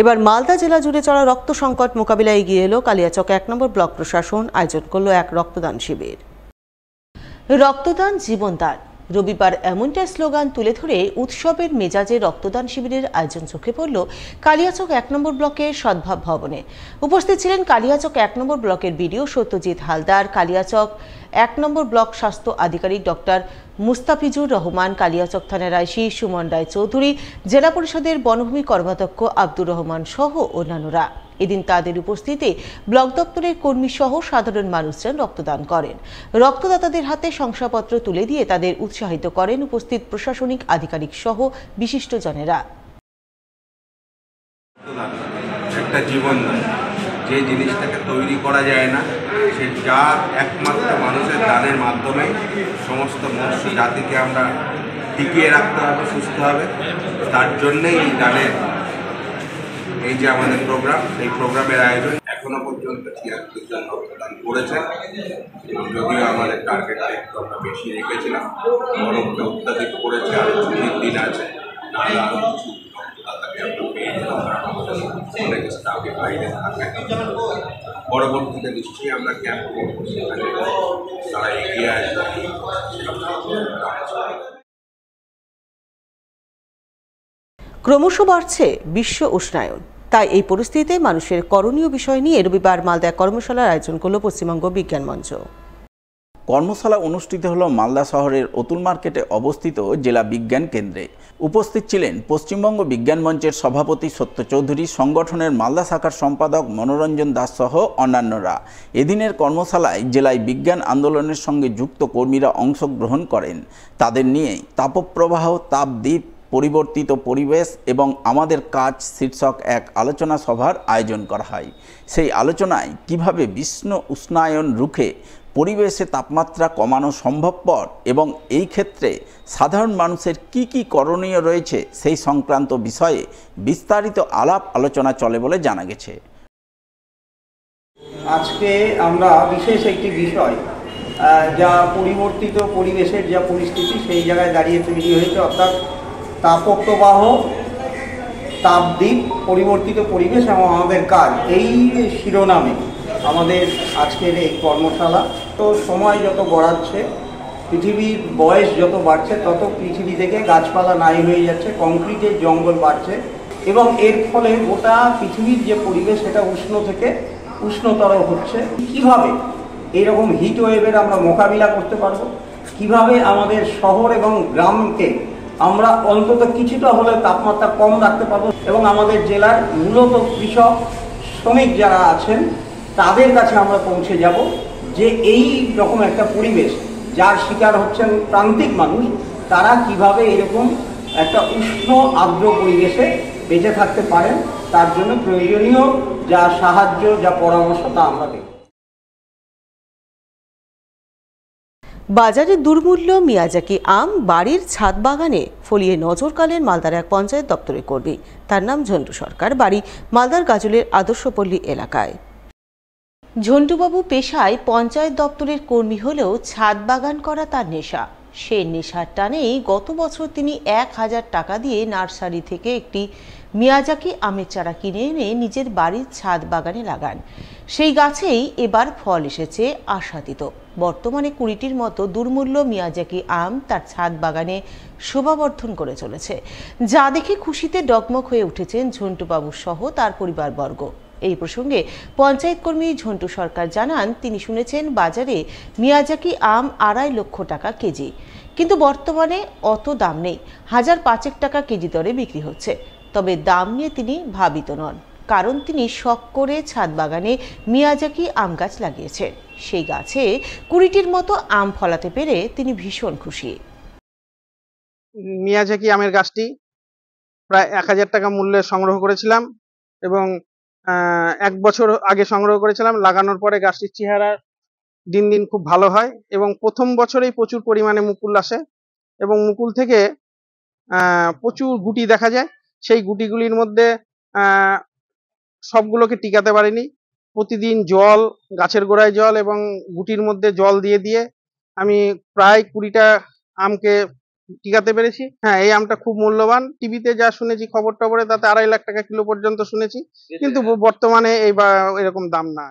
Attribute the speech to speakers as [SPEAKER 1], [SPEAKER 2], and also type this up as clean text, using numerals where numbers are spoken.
[SPEAKER 1] এবার মালদা জেলা জুড়ে চলা রক্ত সংকট মোকাবিলায় এগিয়ে এলো কালিয়াচক 1 নম্বর ব্লক প্রশাসন। আয়োজন করলো এক রক্তদান শিবির। রক্তদান জীবনদান, রবিবার এমনটাই স্লোগান তুলে ধরে উৎসবের মেজাজে রক্তদান শিবিরের আয়োজন চোখে পড়ল কালিয়াচক 1 নম্বর ব্লকের সদ্ভাব ভবনে। উপস্থিত ছিলেন কালিয়াচক 1 নম্বর ব্লকের বিডিও সত্যজিৎ হালদার, কালিয়াচক 1 নম্বর ব্লক স্বাস্থ্য আধিকারিক ডক্টর মুস্তাফিজুর রহমান, কালিয়াচক থানার আইসি সুমন রায় চৌধুরী, জেলা পরিষদের বনভূমি কর্মাধ্যক্ষ আব্দুর রহমান সহ অন্যান্যরা। এদিন তাদের উপস্থিতিতে ব্লক দপ্তরের কর্মী সহ সাধারণ মানুষজন রক্তদান করেন। রক্তদাতাদের হাতে শংসাপত্র তুলে দিয়ে তাদের উৎসাহিত করেন উপস্থিত প্রশাসনিক আধিকারিক সহ বিশিষ্টজনেরা।
[SPEAKER 2] একটা জীবন যে জিনিসটাকে তৈরি করা যায় না, সে যা একমাত্র মানুষের দানের মাধ্যমে সমস্ত মনুষ্য জাতিকে আমরা টিকিয়ে রাখতে হবে, সুস্থ হবে। তার জন্যেই এই দানের এই যে আমাদের প্রোগ্রাম, এই প্রোগ্রামের আয়োজন। এখনো পর্যন্ত ৭৬ জন রক্তদান করেছেন। যদিও আমাদের টার্গেটটা একটু আমরা বেশি রেখেছিলাম, বরফকে অত্যাধিক করেছে, আরও ছুটির দিন আছে, নাহলে আরও কিছু রক্তদাতাকে আমরা পেয়ে যেতাম। অনেক স্টাফে বাইরে থাকে, পরবর্তীতে নিশ্চয়ই আমরা ক্যাম্প করবো, সেখানে তারা এগিয়ে আসবে।
[SPEAKER 1] ক্রমশ বাড়ছে বিশ্ব উষ্ণায়ন, তাই এই পরিস্থিতিতে মানুষের করণীয় বিষয় নিয়ে রবিবার মালদা কর্মশালার আয়োজন করল পশ্চিমবঙ্গ বিজ্ঞান মঞ্চ।
[SPEAKER 3] কর্মশালা অনুষ্ঠিত হল মালদা শহরের অতুল মার্কেটে অবস্থিত জেলা বিজ্ঞান কেন্দ্রে। উপস্থিত ছিলেন পশ্চিমবঙ্গ বিজ্ঞান মঞ্চের সভাপতি সত্য চৌধুরী, সংগঠনের মালদা শাখার সম্পাদক মনোরঞ্জন দাস সহ অন্যান্যরা। এদিনের কর্মশালায় জেলায় বিজ্ঞান আন্দোলনের সঙ্গে যুক্ত কর্মীরা অংশগ্রহণ করেন। তাদের নিয়ে তাপপ্রবাহ, তাপদ্বীপ, পরিবর্তিত পরিবেশ এবং আমাদের কাজ শীর্ষক এক আলোচনা সভার আয়োজন করা হয়। সেই আলোচনায় কিভাবে বিশ্ব উষ্ণায়ন রুখে পরিবেশে তাপমাত্রা কমানো সম্ভবপর এবং এই ক্ষেত্রে সাধারণ মানুষের কি কি করণীয় রয়েছে সেই সংক্রান্ত বিষয়ে বিস্তারিত আলাপ আলোচনা চলে বলে জানা গেছে।
[SPEAKER 4] আজকে আমরা বিশেষ একটি বিষয়, যা পরিবর্তিত পরিবেশের যা পরিস্থিতি সেই জায়গায় দাঁড়িয়ে তৈরি হয়েছে, অর্থাৎ তাপপ্রবাহ, তাপদ্বীপ, পরিবর্তিত পরিবেশ এবং আমাদের কাজ, এই শিরোনামে আমাদের আজকের এই কর্মশালা। তো সময় যত গড়াচ্ছে, পৃথিবীর বয়স যত বাড়ছে, তত পৃথিবী থেকে গাছপালা নাই হয়ে যাচ্ছে, কংক্রিটের জঙ্গল বাড়ছে এবং এর ফলে গোটা পৃথিবীর যে পরিবেশ সেটা উষ্ণ থেকে উষ্ণতর হচ্ছে। কিভাবে এইরকম হিট ওয়েভের আমরা মোকাবিলা করতে পারবো, কিভাবে আমাদের শহর এবং গ্রামকে আমরা অন্তত কিছুটা হলেও তাপমাত্রা কম রাখতে পারবো এবং আমাদের জেলার মূলত কৃষক শ্রমিক যারা আছেন তাদের কাছে আমরা পৌঁছে যাব যে এই রকম একটা পরিবেশ যার শিকার হচ্ছেন প্রান্তিক মানুষ, তারা কিভাবে এরকম একটা উষ্ণ আর্দ্র পরিবেশে বেঁচে থাকতে পারেন, তার জন্য প্রয়োজনীয় যা সাহায্য, যা পরামর্শ তা আমরা দেব।
[SPEAKER 1] বাজারে দুর্মূল্য মিয়াজাকি আম বাড়ির ছাদ বাগানে ফলিয়ে নজর কাড়লেন মালদার এক পঞ্চায়েত দপ্তরের কর্মী। তার নাম ঝন্টু সরকার, বাড়ি মালদার গাজলের আদর্শপল্লী এলাকায়। ঝন্টুবাবু পেশায় পঞ্চায়েত দপ্তরের কর্মী হলেও ছাদ বাগান করা তার নেশা। সেই নেশার টানেই গত বছর তিনি 1000 টাকা দিয়ে নার্সারি থেকে একটি মিয়াজাকি আমের চারা কিনে এনে নিজের বাড়ির ছাদ বাগানে লাগান। সেই গাছেই এবার ফল এসেছে আশাতীত। বর্তমানে 20টির মতো দুর্মূল্য মিয়াজাকি আম তার ছাদ বাগানে শোভাবর্ধন করে চলেছে, যা দেখে খুশিতে ডগমগ হয়ে উঠেছেন ঝন্টুবাবু সহ তার পরিবারবর্গ। এই প্রসঙ্গে পঞ্চায়েত কর্মী ঝন্টু সরকার জানান, তিনি শুনেছেন বাজারে মিয়াজাকি আম 2.5 লক্ষ টাকা কেজি, কিন্তু বর্তমানে অত দাম নেই, 1005 টাকা কেজি দরে বিক্রি হচ্ছে। তবে দাম নিয়ে তিনি ভাবিত নন, কারণ তিনি শখ করে ছাদ বাগানে মিয়াজাকি আম গাছ লাগিয়েছেন। সেই গাছে 20টির মতো আম ফলাতে পেরে তিনি ভীষণ খুশি।
[SPEAKER 5] মিয়াজাকি আমের গাছটি প্রায় 1000 টাকা মূল্যে সংগ্রহ করেছিলাম এবং 1 বছর আগে সংগ্রহ করেছিলাম। লাগানোর পরে গাছটির চেহারা দিন দিন খুব ভালো হয় এবং প্রথম বছরেই প্রচুর পরিমাণে মুকুল আসে এবং মুকুল থেকে প্রচুর গুটি দেখা যায়। সেই গুটিগুলির মধ্যে সবগুলোকে টিকাতে পারিনি। প্রতিদিন জল, গাছের গোড়ায় জল এবং গুটির মধ্যে জল দিয়ে দিয়ে আমি প্রায় 20টা আমকে টিকাতে পেরেছি। হ্যাঁ, এই আমটা খুব মূল্যবান। টিভিতে যা শুনেছি খবর টবরে তাতে 2.5 লাখ টাকা কিলো পর্যন্ত শুনেছি, কিন্তু বর্তমানে এই বা এরকম দাম না।